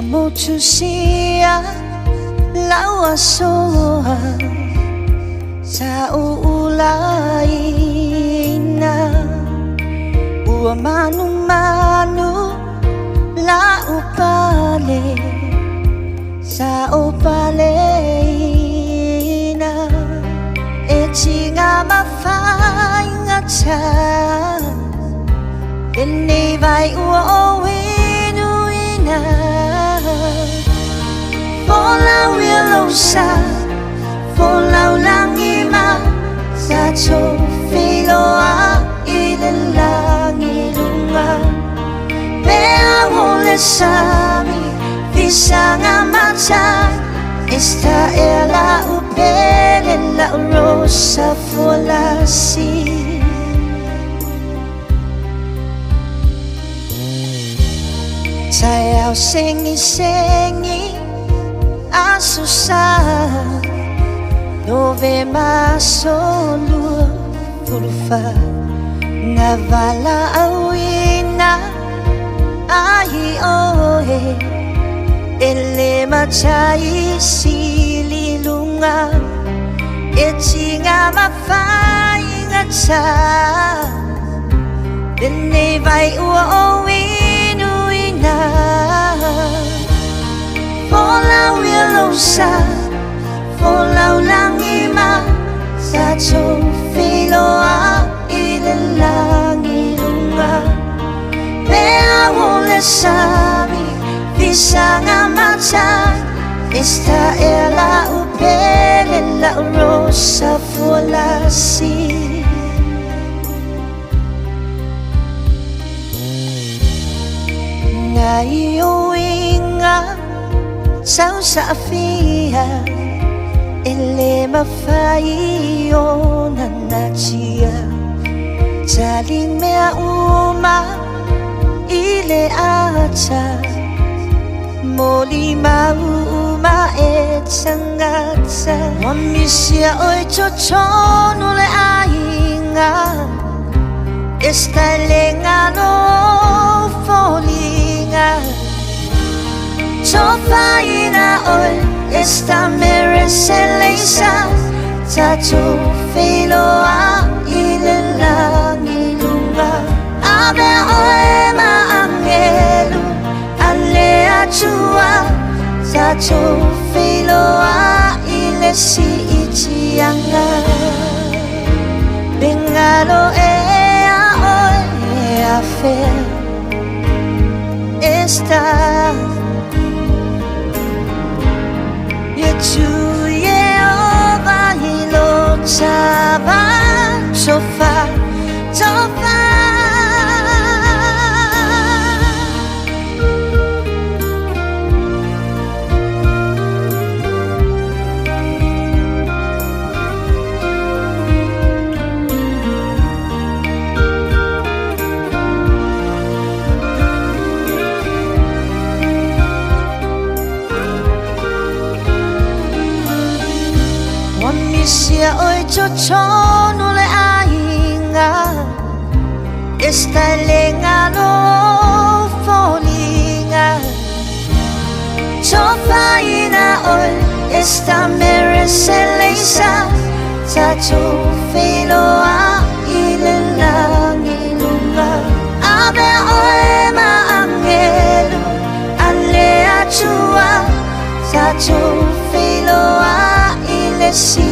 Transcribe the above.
mo tu sia lawa soa sa uulaina ua manu la upale sa upaleina e tinga mafai ngata Ini vai ua oinuina Folau wialosa Folau langima Sa tofiloa Ilelangi lunga Mea wole sami Visanga mata Esta e la upele La rosa folasi Sayau sengi asusa Nove masolu Furufa Navala awina Ai oe Ele machai sililunga Etinga mafai ngata Dene vai ua oinuina Folau wialosa Folau langima Sa tofiloa Ilelangi lunga Mea wole sami Visanga mata Esta e la upele La rosa folasi Naiuinga Sau safia Ele mafai o nanatia Taling mea uma Ile ata Moli mauma e tangata Wamisia oi chochono le ainga Esta lengano folinga Tofaina oi esta mereselesa Tato filoa ilelangi lunga Abe oe maangelu Ale atua Tato filoa ilesi itianga Bengalo ea oe afe Esta Tu Yehova hilo taba Tofa Wamisia oi chochono le ainga Esta lengano folinga Tofaina oi esta mereselesa Tato filoa ilelangi lunga Abe oe maangelu Ale atua Tato filoa ilesi